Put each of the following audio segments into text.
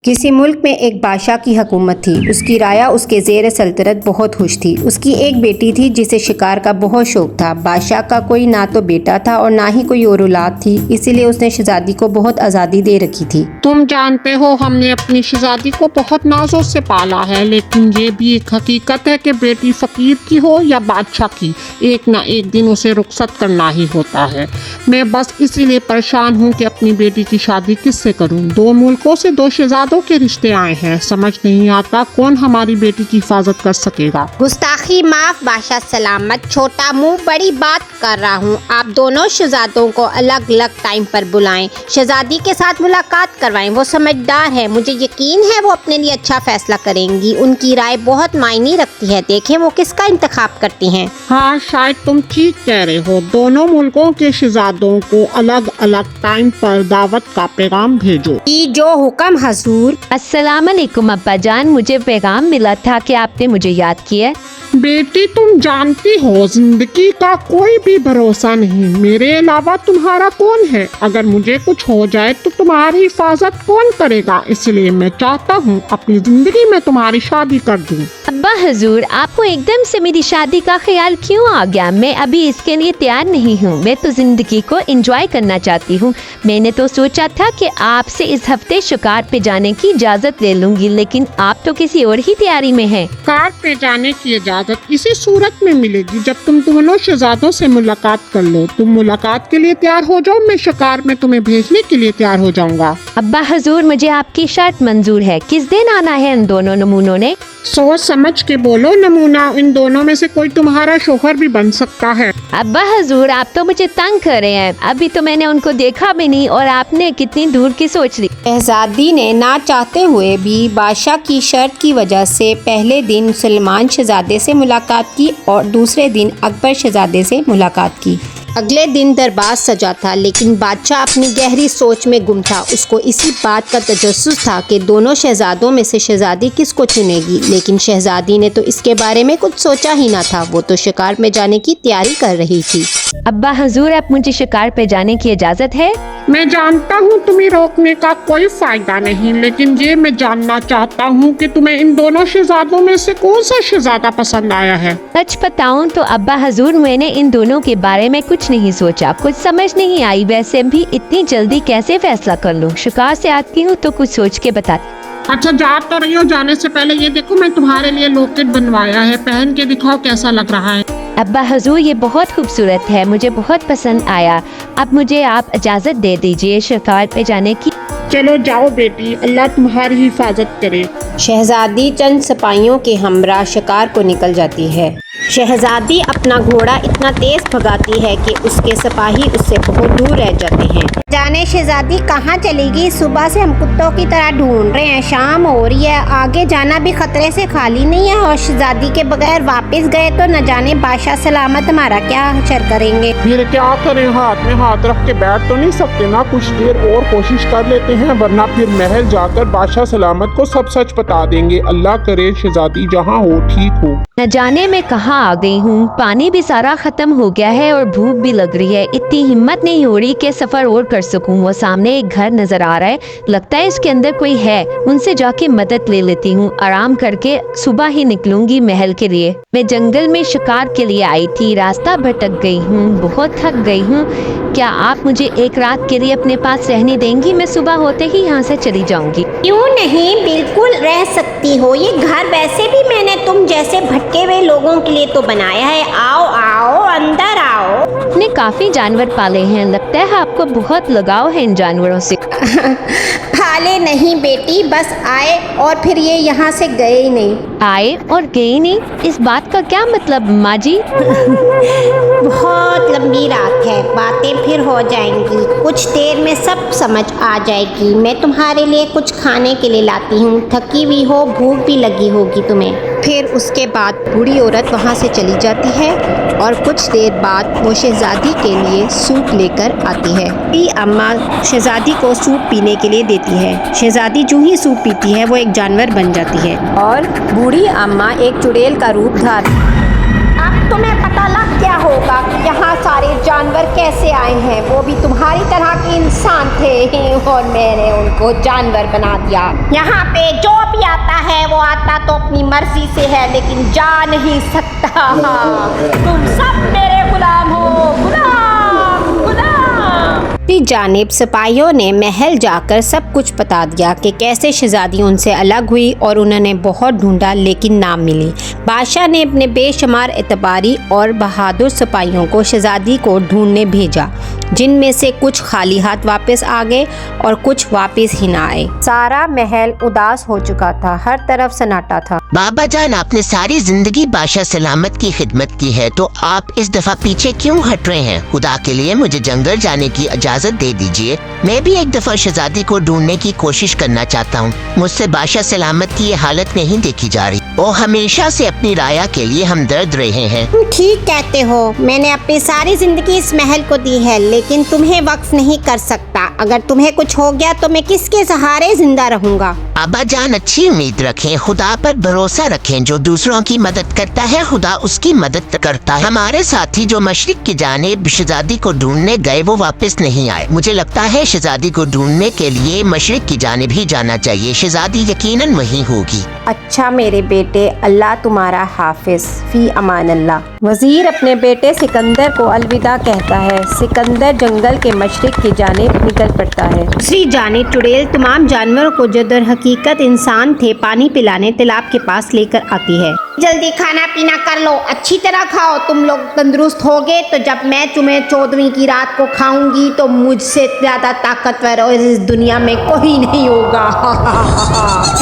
किसी मुल्क में एक बादशाह की हुकूमत थी। उसकी राया उसके ज़ेर सल्तनत बहुत खुश थी। उसकी एक बेटी थी जिसे शिकार का बहुत शौक था। बादशाह का कोई ना तो बेटा था और ना ही कोई और औलाद थी, इसीलिए उसने शहजादी को बहुत आज़ादी दे रखी थी। तुम जानते हो हमने अपनी शहजादी को बहुत नाजों से पाला है, लेकिन ये भी एक हकीकत है कि बेटी फकीर की हो या बादशाह की, एक ना एक दिन उसे रुखसत करना ही होता है। मैं बस इसीलिए परेशान हूँ कि अपनी बेटी की शादी किससे करूँ। दो मुल्कों से दो शहजादों के रिश्ते आए हैं, समझ नहीं आता कौन हमारी बेटी की हिफाजत कर सकेगा। गुस्ताखी माफ बादशाह सलामत, छोटा मुंह बड़ी बात कर रहा हूँ। आप दोनों शहजादों को अलग अलग टाइम पर बुलाएं, शहजादी के साथ मुलाकात करवाएं। वो समझदार है, मुझे यकीन है वो अपने लिए अच्छा फैसला करेंगी। उनकी राय बहुत मायने रखती है, देखें वो किसका इंतखाब करती हैं। हाँ, शायद तुम ठीक कह रहे हो। दोनों मुल्कों के शहजादों को अलग अलग टाइम पर दावत का पैगाम भेजो। जो हुक्म हजूर। अस्सलाम वालेकुम अब्बा जान, मुझे पैगाम मिला था कि आपने मुझे याद किया। बेटी तुम जानती हो जिंदगी का कोई भी भरोसा नहीं, मेरे अलावा तुम्हारा कौन है। अगर मुझे कुछ हो जाए तो तुम्हारी हिफाजत कौन करेगा, इसलिए मैं चाहता हूँ अपनी जिंदगी में तुम्हारी शादी कर दूँ। अब्बा हजूर, आपको एकदम से मेरी शादी का ख्याल क्यों आ गया? मैं अभी इसके लिए तैयार नहीं हूँ। मैं तो जिंदगी को एंजॉय करना चाहती हूँ। मैंने तो सोचा था कि आपसे इस हफ्ते शिकार पे जाने की इजाजत ले लूंगी, लेकिन आप तो किसी और ही तैयारी में हैं। शिकार पे जाने की इजाजत इसी सूरत में मिलेगी जब तुम दोनों शहजादों से मुलाकात कर लो। तुम मुलाकात के लिए तैयार हो जाओ, मैं शिकार में तुम्हें भेजने के लिए तैयार हो जाऊंगा। अब्बा हजूर, मुझे आपकी शर्त मंजूर है। किस दिन आना है इन दोनों नमूनों ने? सोच समझ के बोलो नमूना, इन दोनों में से कोई तुम्हारा शोहर भी बन सकता है। अब्बा हजूर, आप तो मुझे तंग कर रहे हैं। अभी तो मैंने उनको देखा भी नहीं और आपने कितनी दूर की सोच ली। शहजादी ने ना चाहते हुए भी बादशाह की शर्त की वजह से पहले दिन सलमान शहजादे से मुलाकात की और दूसरे दिन अकबर शहजादे से मुलाकात की। अगले दिन दरबार सजा था, लेकिन बादशाह अपनी गहरी सोच में गुम था। उसको इसी बात का तजस्सुस था कि दोनों शहजादों में से शहजादी किसको चुनेगी, लेकिन शहजादी ने तो इसके बारे में कुछ सोचा ही ना था। वो तो शिकार में जाने की तैयारी कर रही थी। अब्बा हजूर, अब मुझे शिकार पे जाने की इजाजत है? मैं जानता हूँ तुम्हें रोकने का कोई फायदा नहीं, लेकिन ये मैं जानना चाहता हूँ कि तुम्हें इन दोनों शहजादों में से कौन सा शहजादा पसंद आया है। सच बताऊं तो अब्बा हजूर, मैंने इन दोनों के बारे में कुछ नहीं सोचा, कुछ समझ नहीं आई। वैसे भी इतनी जल्दी कैसे फैसला कर लूं? शिकार से आती हूँ तो कुछ सोच के बताती। अच्छा, जा तो रही हो, जाने से पहले ये देखो मैं तुम्हारे लिए लॉकेट बनवाया है, पहन के दिखाओ कैसा लग रहा है। अब्बा हजूर, ये बहुत खूबसूरत है, मुझे बहुत पसंद आया। अब मुझे आप इजाजत दे दीजिए शिकार पे जाने की। चलो जाओ बेटी, अल्लाह तुम्हारी हिफाजत करे। शहजादी चंद सिपाहियों के हमरा शिकार को निकल जाती है। शहजादी अपना घोड़ा इतना तेज भगाती है कि उसके सिपाही उससे बहुत दूर रह जाते हैं। जाने शहजादी कहाँ चलेगी? सुबह से हम कुत्तों की तरह ढूंढ रहे हैं, शाम हो रही है, आगे जाना भी खतरे से खाली नहीं है, और शहजादी के बगैर वापस गए तो न जाने बादशाह सलामत हमारा क्या हशर करेंगे। फिर क्या करें, हाथ में हाथ रख के बैठ तो नहीं सकते ना, कुछ देर और कोशिश कर लेते हैं, वरना फिर महल जाकर बादशाह सलामत को सब सच बता देंगे। अल्लाह करे शहजादी जहाँ हो ठीक हो। न जाने मैं कहाँ आ गई हूँ। पानी भी सारा खत्म हो गया है और भूख भी लग रही है। इतनी हिम्मत नहीं हो रही कि सफर और कर सकूँ। वो सामने एक घर नजर आ रहा है, लगता है इसके अंदर कोई है। उनसे जाके मदद ले लेती हूँ, आराम करके सुबह ही निकलूंगी महल के लिए। मैं जंगल में शिकार के लिए आई थी, रास्ता भटक गई हूँ, बहुत थक गई हूँ। क्या आप मुझे एक रात के लिए अपने पास रहने देंगी? मैं सुबह होते ही यहाँ से चली जाऊंगी। क्यों नहीं, बिल्कुल रह सकती हो। ये घर वैसे भी मैंने तुम जैसे भटके हुए लोगों के लिए तो बनाया है। आओ आओ, अंदर आओ। आपने काफी जानवर पाले हैं, लगता है आपको बहुत लगाव है इन जानवरों से। पाले नहीं बेटी, बस आए और फिर ये यहाँ से गए ही नहीं। आए और गए नहीं, इस बात का क्या मतलब माँ जी? बहुत लंबी रात है, बातें फिर हो जाएंगी, कुछ देर में सब समझ आ जाएगी। मैं तुम्हारे लिए कुछ खाने के लिए लाती हूँ, थकी हुई हो, भूख भी लगी होगी तुम्हें। फिर उसके बाद बूढ़ी औरत वहाँ से चली जाती है और कुछ देर बाद वो शहजादी के लिए सूप लेकर आती है। बूढ़ी अम्मा शहजादी को सूप पीने के लिए देती है। शहजादी जो ही सूप पीती है वो एक जानवर बन जाती है और बूढ़ी अम्मा एक चुड़ैल का रूप धार। अब तुम्हें पता लग गया होगा होगा कि यहाँ सारे जानवर कैसे आए हैं, वो भी तुम्हारी तरह के इंसान थे और मैंने उनको जानवर बना दिया। यहाँ पे जो भी आता है वो आता तो अपनी मर्जी से है, लेकिन जा नहीं सकता। तुम सब मेरे गुलाम हो, गुलाम गुलाम। दूसरी जानिब सिपाहियों ने महल जाकर सब कुछ बता दिया कि कैसे शहजादी उनसे अलग हुई और उन्होंने बहुत ढूंढा लेकिन ना मिली। बादशाह ने अपने बेशुमार एतबारी और बहादुर सिपाहियों को शहजादी को ढूंढने भेजा, जिनमें से कुछ खाली हाथ वापस आ गए और कुछ वापस ही ना आए। सारा महल उदास हो चुका था, हर तरफ सन्नाटा था। बाबा जान, आपने सारी जिंदगी बादशाह सलामत की खिदमत की है, तो आप इस दफा पीछे क्यों हट रहे हैं? खुदा के लिए मुझे जंगल जाने की इजाजत दे दीजिए। मैं भी एक दफा शहजादी को ढूंढने की कोशिश करना चाहता हूँ। मुझसे बादशाह सलामत की ये हालत नहीं देखी जा रही। वो हमेशा से अपनी राया के लिए हमदर्द रहे हैं। तुम ठीक कहते हो, मैंने अपनी सारी जिंदगी इस महल को दी है, लेकिन तुम्हें वक्फ नहीं कर सकता। अगर तुम्हें कुछ हो गया तो मैं किसके सहारे जिंदा रहूंगा? बाबा जान, अच्छी उम्मीद रखें, खुदा पर भरोसा रखें। जो दूसरों की मदद करता है खुदा उसकी मदद करता है। हमारे साथी जो मशरिक की जानिब शहजादी को ढूंढने गए वो वापस नहीं आए। मुझे लगता है शहजादी को ढूंढने के लिए मशरिक की जानिब ही जाना चाहिए। शहजादी यकीनन वहीं होगी। अच्छा मेरे बेटे, अल्लाह तुम्हारा हाफिज, फी अमान अल्लाह। वजीर अपने बेटे सिकंदर को अलविदा कहता है। सिकंदर जंगल के मशरिक की जानिब निकल पड़ता है। दूसरी जानिब चुड़ैल तमाम जानवरों को जो दर हकीकत इंसान थे पानी पिलाने तालाब के पास लेकर आती है। जल्दी खाना पीना कर लो, अच्छी तरह खाओ। तुम लोग तंदुरुस्त होगे तो जब मैं तुम्हें 14वीं की रात को खाऊंगी तो मुझसे ज्यादा ताकतवर और इस दुनिया में कोई नहीं होगा।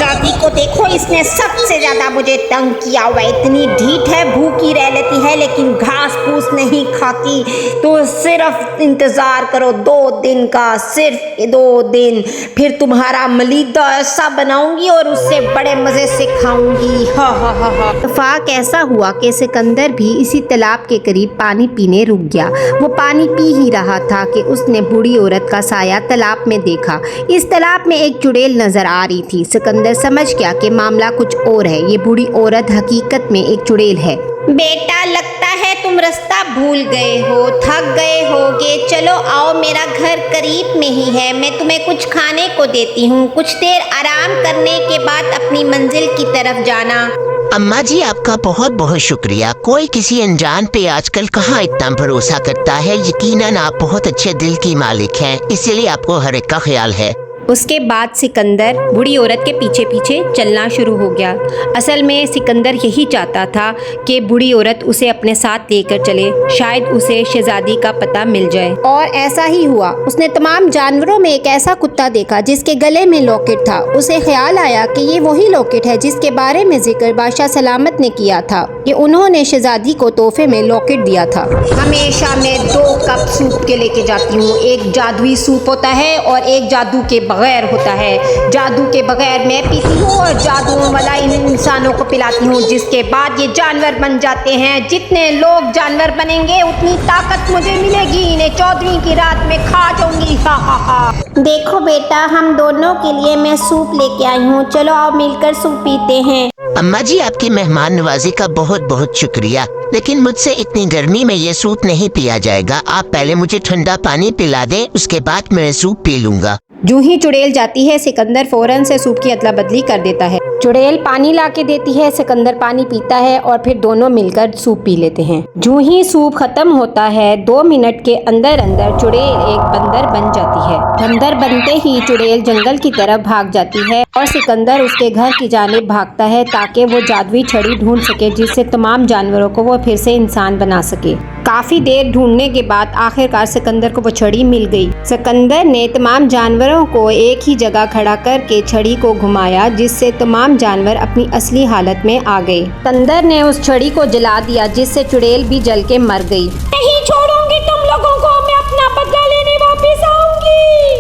राती को देखो, इसने सबसे ज्यादा मुझे तंग किया हुआ। इतनी ढीठ है, भूखी रह लेती है लेकिन घास फूस नहीं खाती। तो सिर्फ इंतजार करो 2 दिन का, सिर्फ 2 दिन, फिर तुम्हारा मलीदा ऐसा बनाऊंगी और उससे बड़े मजे से खाऊंगी। हा हा हा हा। इत्तेफाक ऐसा हुआ कि सिकंदर भी इसी तालाब के करीब पानी पीने रुक गया। वो पानी पी ही रहा था कि उसने बूढ़ी औरत का साया तालाब में देखा। इस तालाब में एक चुड़ैल नजर आ रही थी। सिकंदर समझ गया कि मामला कुछ और है। ये बूढ़ी औरत हकीकत में एक चुड़ैल है। बेटा, लगता है तुम रास्ता भूल गए हो, थक गए होगे। चलो आओ, मेरा घर करीब में ही है। मैं तुम्हें कुछ खाने को देती हूँ। कुछ देर आराम करने के बाद अपनी मंजिल की तरफ जाना। अम्मा जी, आपका बहुत बहुत शुक्रिया। कोई किसी अनजान पे आजकल कहाँ इतना भरोसा करता है। यकीनन आप बहुत अच्छे दिल की मालिक हैं, इसीलिए आपको हर एक का ख्याल है। उसके बाद सिकंदर बूढ़ी औरत के पीछे पीछे चलना शुरू हो गया। असल में सिकंदर यही चाहता था कि बूढ़ी औरत उसे अपने साथ लेकर चले, शायद उसे शहजादी का पता मिल जाए। और ऐसा ही हुआ। उसने तमाम जानवरों में एक ऐसा कुत्ता देखा जिसके गले में लॉकेट था। उसे ख्याल आया कि ये वही लॉकेट है जिसके बारे में जिक्र बादशाह सलामत ने किया था कि उन्होंने शहजादी को तोहफे में लॉकेट दिया था। हमेशा मैं 2 कप सूप के लेके जाती हूँ। एक जादुई सूप होता है और एक जादू के बगैर होता है। जादू के बगैर मैं पीती हूँ और जादू वाला इन इंसानों को पिलाती हूँ, जिसके बाद ये जानवर बन जाते हैं। जितने लोग जानवर बनेंगे उतनी ताकत मुझे मिलेगी। इन्हें 14वीं की रात में खा जाऊंगी। हा हा हा। देखो बेटा, हम दोनों के लिए मैं सूप लेके आई हूँ। चलो आओ मिलकर सूप पीते हैं। अम्मा जी, आपकी मेहमान नवाजी का बहुत बहुत शुक्रिया, लेकिन मुझसे इतनी गर्मी में ये सूप नहीं पिया जाएगा। आप पहले मुझे ठंडा पानी पिला दें, उसके बाद मैं सूप पी लूंगा। जूं ही चुड़ैल जाती है, सिकंदर फौरन से सूप की अदला बदली कर देता है। चुड़ैल पानी लाके देती है, सिकंदर पानी पीता है और फिर दोनों मिलकर सूप पी लेते हैं। जूं ही सूप खत्म होता है, 2 मिनट के अंदर अंदर चुड़ैल एक बंदर बन जाती है। बंदर बनते ही चुड़ैल जंगल की तरफ भाग जाती है और सिकंदर उसके घर की जानिब भागता है ताकि वो जादुई छड़ी ढूंढ सके जिससे तमाम जानवरों को वो फिर से इंसान बना सके। काफी देर ढूंढने के बाद आखिरकार सिकंदर को वो छड़ी मिल गई। सिकंदर ने तमाम जानवरों को एक ही जगह खड़ा करके छड़ी को घुमाया, जिससे तमाम जानवर अपनी असली हालत में आ गए। सिकंदर ने उस छड़ी को जला दिया, जिससे चुड़ैल भी जल के मर गई। नहीं छोड़ूंगी तुम लोगों को, मैं अपना बदला लेने वापस आऊंगी।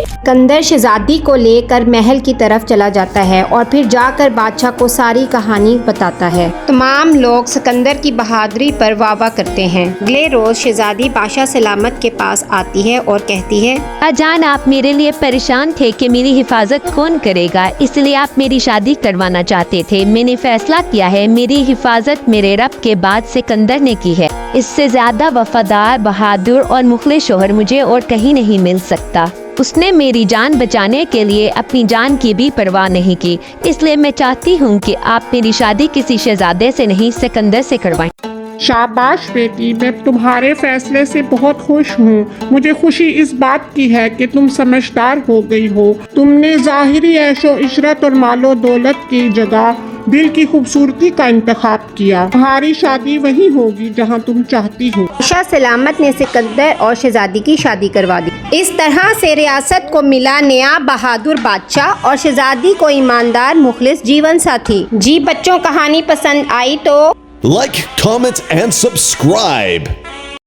सिकंदर शहजादी को लेकर महल की तरफ चला जाता है और फिर जाकर बादशाह को सारी कहानी बताता है। तमाम लोग सिकंदर की बहादुरी पर वाह करते हैं। अगले रोज शहजादी बादशाह सलामत के पास आती है और कहती है, अजान, आप मेरे लिए परेशान थे कि मेरी हिफाजत कौन करेगा, इसलिए आप मेरी शादी करवाना चाहते थे। मैंने फैसला किया है, मेरी हिफाजत मेरे रब के बाद सिकंदर ने की है। اس سے زیادہ وفادار، بہادر اور مخلص شوہر مجھے اور کہیں نہیں مل سکتا۔ اس نے میری جان بچانے کے لیے اپنی جان کی بھی پرواہ نہیں کی، اس لیے میں چاہتی ہوں کہ آپ میری شادی کسی شہزادے سے نہیں سکندر سے کروائیں۔ شاباش بیٹی، میں تمہارے فیصلے سے بہت خوش ہوں۔ مجھے خوشی اس بات کی ہے کہ تم سمجھدار ہو گئی ہو۔ تم نے ظاہری عیش و عشرت اور مال و دولت کی جگہ دل کی خوبصورتی کا انتخاب کیا۔ تمہاری شادی وہی ہوگی جہاں تم چاہتی ہو۔ شاہ سلامت نے سکندر اور شہزادی کی شادی کروا دی۔ اس طرح سے ریاست کو ملا نیا بہادر بادشاہ اور شہزادی کو ایماندار مخلص جیون ساتھی۔ جی بچوں، کہانی پسند آئی تو Like, comment, and subscribe.